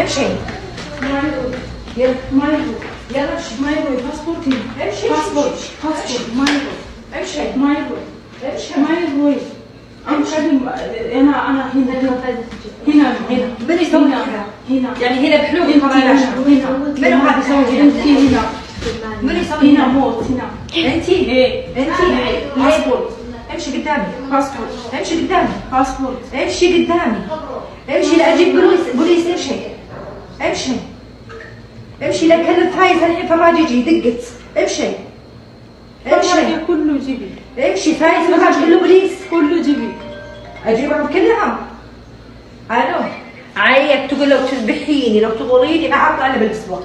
امشي يلا يلا مايرو باسبورتي امشي باسبورت مايرو امشي مايرو امشي مايرو امشي انا هنا من يسوي هنا يعني هنا بحلول هنا من هذا يسوي هنا من يسوي هنا موت هنا انت باسبورت امشي قدامي باسبورت امشي قدامي باسبورت امشي قدامي امشي لا اجيب بوليس امشي امشي امشي لا كلمت هاي الحين فراج يجي دقت امشي امشي كله جيبي امشي فايز فراج كله بوليس كله جيبي اجيبهم كلهم الو عيك تقول لو تذبحيني لو تغريني ما اطلع الا بالاسبوع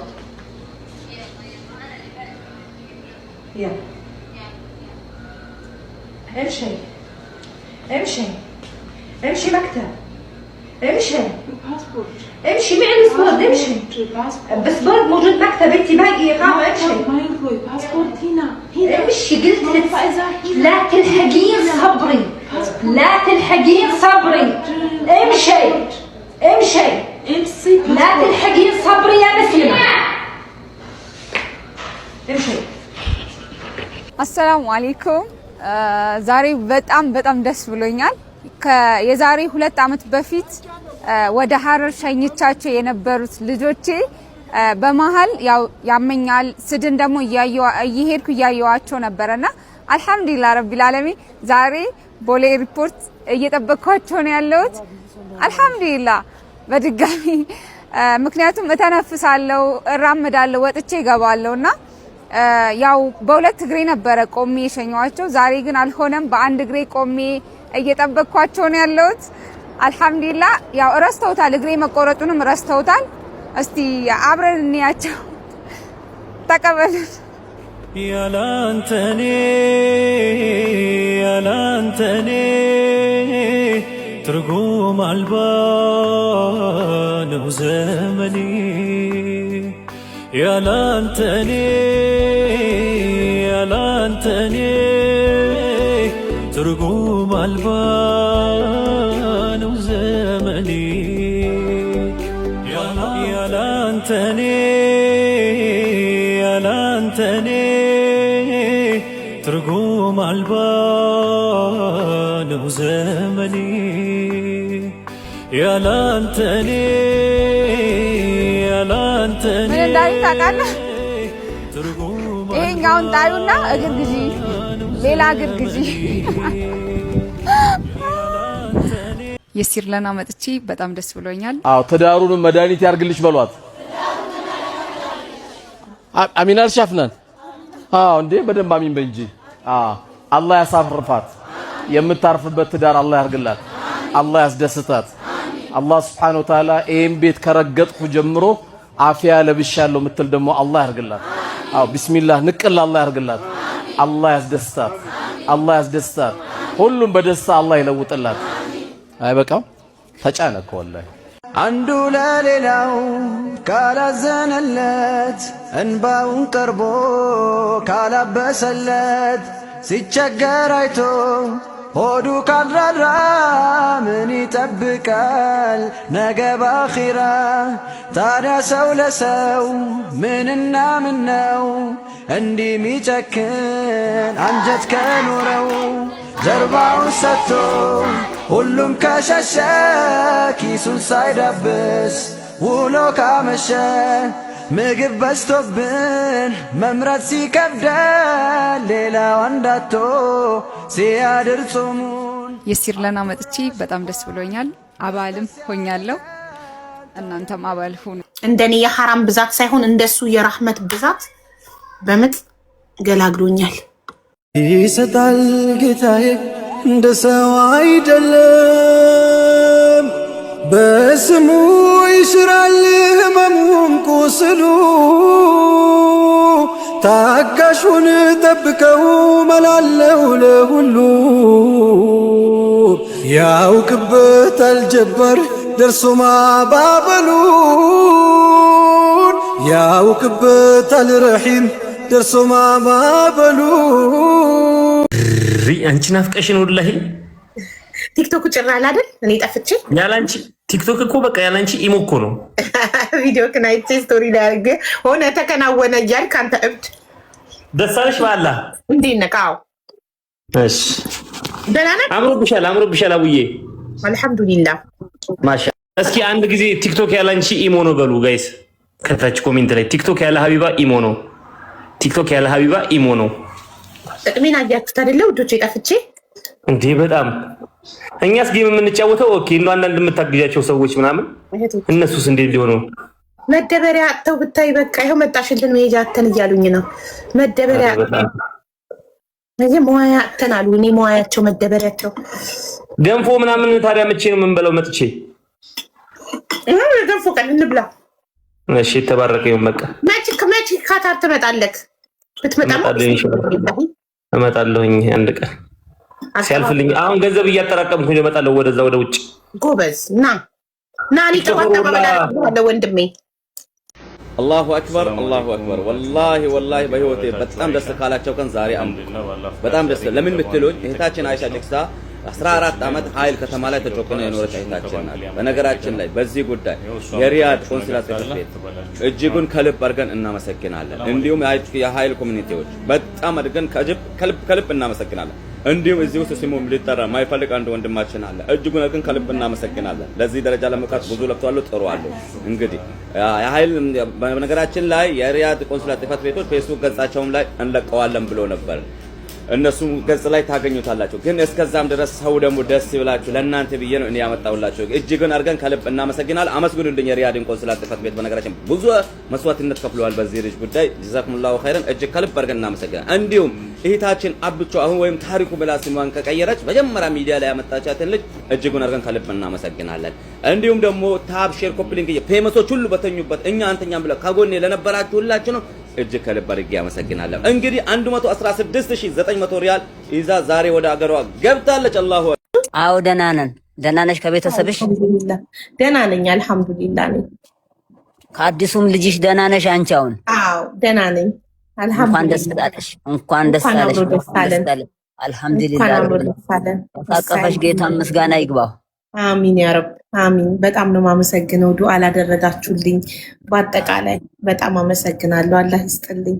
يلا امشي امشي امشي مكتب امشي باسبورت امشي معي الاسود امشي باسبورت موجود مكتب انت باقي اقامه امشي مايرو باسبورت هنا امشي قلت لك لا تلحقين صبري لا تلحقين صبري امشي امشي لا تلحقين صبري يا مسلمه امشي السلام عليكم ዛሬ በጣም ደስ ብሎኛል የዛሬ 2 አመት በፊት ወደ ሐረር ሸኝቻቸው የነበሩት ልጆቼ በመሃል ያው ያመኛል ስድን ደግሞ እየሄድኩ እያየዋቸው ነበርና አልহামዱሊላህ ረቢል ዓለሚን ዛሬ ቦሌ ሪፖርት እየጠበቅኳቸው ነው ያለሁት አልহামዱሊላህ በድጋሚ ምክንያቱም እተነፍሳለሁ እራመዳለሁ ወጥቼ ገባለሁና ያው በሁለት እግሬ ነበር ቆሜ የሸኘዋቸው ዛሬ ግን አልሆነም በአንድ እግሬ ቆሜ እየጠበቅኳቸው ነው ያለሁት አልহামዱሊላህ ያው ረስተውታል እግሬ መቆረጡንም ረስተውታል እስቲ አብረን እንያቸው ተቀበሉ ያላንተኔ ትርጉም አልባ ነው ዘመኔ ያላንተኔ ትርጉም አልባ ነው ዘመኔ ያላንተኔ ትርጉም አልባ ነው ዘመኔ ያላንተኔ ምን እንዳይ ታውቃለህ ይሄኛውን ጣዩና እግር ግዢ ሌላ እግር ግዢ የሲርለና መጥቼ በጣም ደስ ብሎኛል አዎ ተዳሩን መድኃኒት ያርግልሽ በሏት አሚናል ሻፍናን አዎ እንዴ በደንብ አሚን በእንጂ አላህ ያሳፍርፋት የምታርፍበት ትዳር አላህ ያርግላት አላህ ያስደስታት አላህ Subhanahu Wa Ta'ala ይሄን ቤት ከረገጥኩ ጀምሮ አፊያ ለብሻለሁ ምትል ደግሞ አላህ ያርግላት አዎ ቢስሚላህ ንቅል አላህ ያርግላት አላህ ያስደስታት ሁሉም በደስታ አላህ ይለውጥላት አይበቃም ተጫነከ ወላሂ አንዱ ለሌላው ካላዘነለት እንባውን ቀርቦ ካላበሰለት ሲቸገር አይቶ ሆዱ ካልራራ ምን ይጠብቃል ነገ ባኺራ ታዲያ ሰው ለሰው ምንና ምን ነው እንዲህ ሚጨክን አንጀት ከኖረው ጀርባውን ሰጥቶ ሁሉም ከሸሸ ኪሱን ሳይዳብስ ውሎ ካመሸ ምግብ በዝቶብን መምራት ሲከብደን ሌላው አንዳቶ ሲያድር ጾሙን የሲርለና መጥቼ በጣም ደስ ብሎኛል አባልም ሆኛለሁ እናንተም አባል ሁኑ እንደኔ የሐራም ብዛት ሳይሆን እንደሱ የራህመት ብዛት በምጥ ገላግሎኛል ይሰጣል ጌታዬ እንደ ሰው አይደለም በስሙ ይሽራል ህመሙን ቁስሉ ታጋሹን ጠብቀው መላለው ለሁሉ ያውቅበታል ጀባር ደርሶ ማባበሉን ያውቅበታል ረሂም ደርሶ ማባበሉን አንቺ ናፍቀሽን ወላሂ ቲክቶክ ጭራል አይደል እኔ ጠፍቼ ያላንቺ ቲክቶክ እኮ በቃ ያላንቺ ኢሞ እኮ ነው ቪዲዮ ከናይት ስቶሪ ላይ አድርጌ ሆነ ተከናወነ እያልክ አንተ እብድ ደስ አለሽ ባላ እንዴት ነህ? አዎ እሺ ደህና ነህ? አምሮብሻል አቡዬ አልሐምዱሊላህ ማሻ። እስኪ አንድ ጊዜ ቲክቶክ ያላንቺ ኢሞ ነው በሉ ጋይስ፣ ከታች ኮሜንት ላይ ቲክቶክ ያለ ሀቢባ ኢሞ ነው፣ ቲክቶክ ያለ ሀቢባ ኢሞ ነው። ጥቅሜን አያችሁት አይደለ ውዶቼ? ጠፍቼ እንዴ በጣም እኛስ ጌም የምንጫወተው ኦኬ፣ እንደው አንዳንድ የምታግዣቸው ሰዎች ምናምን እነሱስ እንዴት ሊሆኑ መደበሪያ አጥተው ብታይ በቃ ይኸው መጣሽልን መሄጃ አተን እያሉኝ ነው። መደበሪያ እኔ መዋያ አተን አሉ። እኔ መዋያቸው መደበሪያቸው ገንፎ ምናምን ታዲያ መቼ ነው የምንበላው? መጥቼ ገንፎ ቀን እንብላ። እሺ ተባረከ። ይሁን በቃ መቼ ካታር ትመጣለህ? ብትመጣም እመጣለሁኝ አንድ ቀን ሲያልፍልኝ። አሁን ገንዘብ እያጠራቀምኩኝ እመጣለሁ ወደዛ ወደ ውጭ። ጎበዝ ና እኔ ተባታ ባባላ ወንድሜ። አላሁ አክበር አላሁ አክበር። ወላሂ በህይወቴ በጣም ደስ ካላቸው ቀን ዛሬ በጣም ደስ ለምን ምትሉኝ እህታችን አይሻ ጀክሳ 14 ዓመት ኃይል ከተማ ላይ ተጮክና የኖረች እህታችን ናት። በነገራችን ላይ በዚህ ጉዳይ የሪያድ ቆንስላ ጽሕፈት ቤት እጅጉን ከልብ አድርገን እናመሰግናለን። እንዲሁም የኃይል ኮሚኒቲዎች በጣም አድርገን ከልብ እናመሰግናለን። እንዲሁም እዚህ ውስጥ ስሙ ሊጠራ ማይፈልግ አንድ ወንድማችን አለ። እጅጉን ግን ከልብ እናመሰግናለን። ለዚህ ደረጃ ለመብቃት ብዙ ለፍተዋል፣ ጥረዋል። እንግዲህ የኃይል በነገራችን ላይ የሪያድ ቆንስላ ጽሕፈት ቤቶች ፌስቡክ ገጻቸውም ላይ እንለቀዋለን ብሎ ነበር። እነሱ ገጽ ላይ ታገኙታላችሁ። ግን እስከዛም ድረስ ሰው ደግሞ ደስ ይብላችሁ ለእናንተ ብዬ ነው እኔ ያመጣሁላችሁ። እጅግን አድርገን ከልብ እናመሰግናለን። አመስግኑልኝ የሪያድን ቆንስላ ጽሕፈት ቤት። በነገራችን ብዙ መስዋዕትነት ከፍለዋል በዚህ ልጅ ጉዳይ። ጀዛኩሙላሁ ኸይረን። እጅግ ከልብ አድርገን እናመሰግናለን። እንዲሁም እህታችን አብቹ አሁን ወይም ታሪኩ ብላ ስሟን ከቀየረች መጀመሪያ ሚዲያ ላይ ያመጣቻትን ልጅ እጅጉን አድርገን ከልብ እናመሰግናለን። እንዲሁም ደግሞ ታብ ሼር ኮፕሊንግ ፌመሶች ሁሉ በተኙበት እኛ አንተኛም ብለ ከጎኔ ለነበራችሁ ሁላችሁ ነው እጅግ ከልብ አድርጌ ያመሰግናለሁ። እንግዲህ 116900 ሪያል ይዛ ዛሬ ወደ አገሯ ገብታለች። አላሁ አዎ ደህና ነን። ደህና ነሽ? ከቤተሰብሽ? ደህና ነኝ አልሐምዱሊላህ ነኝ። ከአዲሱም ልጅሽ ደህና ነሽ አንቺ? አሁን አዎ ደህና ነኝ አልሐምዱሊላህ። እንኳን ደስ አለሽ። አልሐምዱሊላህ። ታቀፈሽ ጌታ ምስጋና ይግባው። አሚን ያ ረብ አሚን። በጣም ነው የማመሰግነው ዱዓ ላደረጋችሁልኝ። በአጠቃላይ በጣም አመሰግናለሁ። አላህ ይስጥልኝ።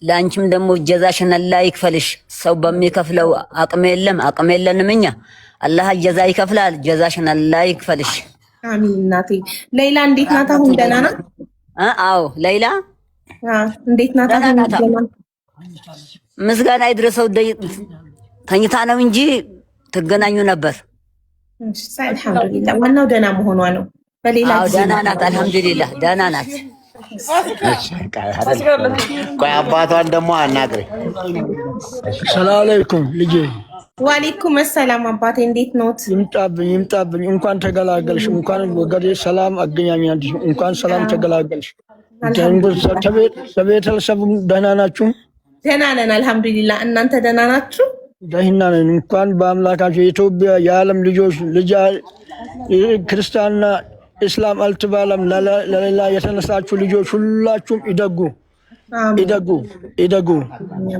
ለአንቺም ደግሞ ጀዛሽን አላህ ይክፈልሽ። ሰው በሚከፍለው አቅም የለንም እኛ። አላህ ጀዛ ይከፍላል። ጀዛሽን አላህ ይክፈልሽ። አሚን። እናቴ ሌላ እንዴት ናት? አሁን ደህና ናት? አዎ ሌላ እንዴት ናት? አሁን ምስጋና ይድረሰው። ተኝታ ነው እንጂ ትገናኙ ነበር። አልሐምዱሊላህ ዋናው ደህና መሆኗ ነው። በሌላ ደህና ናት። አልሐምዱሊላህ ደህና ናት። ቆይ አባቷን ደግሞ አናግሬ። ሰላም አለይኩም ልጄ። ወአለይኩም ሰላም አባቴ፣ እንዴት ኖት? ይምጣብኝ። እንኳን ተገላገልሽ። እንኳን ወገዴ ሰላም አገኛኛልሽ። እንኳን ሰላም ተገላገልሽ። ቤተሰቡ ደህና ናችሁ? ደህና ነን አልሐምዱሊላህ። እናንተ ደህና ናችሁ? ደህና ነን። እንኳን በአምላካችሁ የኢትዮጵያ የዓለም ልጆች ክርስቲያንና እስላም አልተባለም ለሌላ የተነሳችሁ ልጆች ሁላችሁም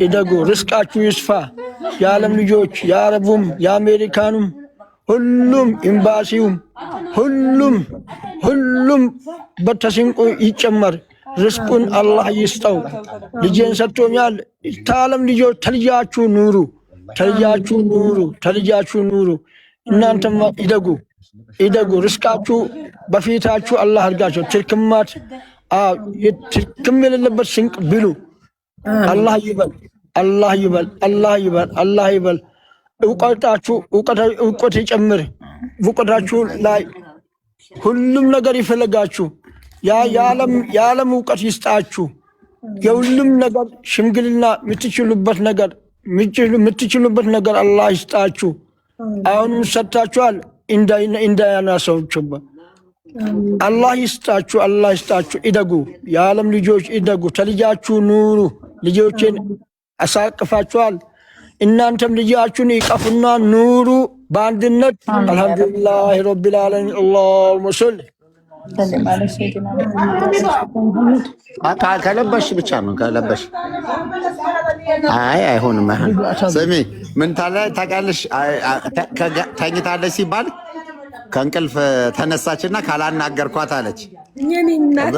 ይደጉ፣ ርስቃችሁ ይስፋ። የዓለም ልጆች የአረቡም የአሜሪካኑም ሁሉም ኤምባሲውም ሁሉም በተስንቁ ይጨመር። ርስቁን አላህ ይስጠው። ልጄን ሰጥቶኛል። ከዓለም ልጆች ተልጃችሁ ኑሩ። እናንተማ ይደጉ። ርስቃችሁ በፊታችሁ አላህ አድርጋቸው። ትርክም የሌለበት ስንቅ ብሉ። አላህ ይበል። እውቀት ይጨምር። እውቀታችሁ ላይ ሁሉም ነገር ይፈለጋችሁ። የዓለም እውቀት ይስጣችሁ። የሁሉም ነገር ሽምግልና የምትችሉበት ነገር አላህ ይስጣችሁ። አሁንም ሰጥታችኋል። እንዳያናሰውችበት አላህ ይስጣችሁ። ይደጉ። የዓለም ልጆች ይደጉ። ተልጃችሁ ኑሩ። ልጆችን አሳቅፋችኋል። እናንተም ልጃችሁን ይቀፉና ኑሩ በአንድነት። አልሐምዱሊላህ ረቢል ዓለሚን። አላሁመ ሰሊ ከለበሽ ብቻ ነው ከለበሽ። አይሆንም። ስሚ ምን ታውቂያለሽ? ተኝታለች ሲባል ከእንቅልፍ ተነሳችና ካላናገርኳት አለች። የኔ እናት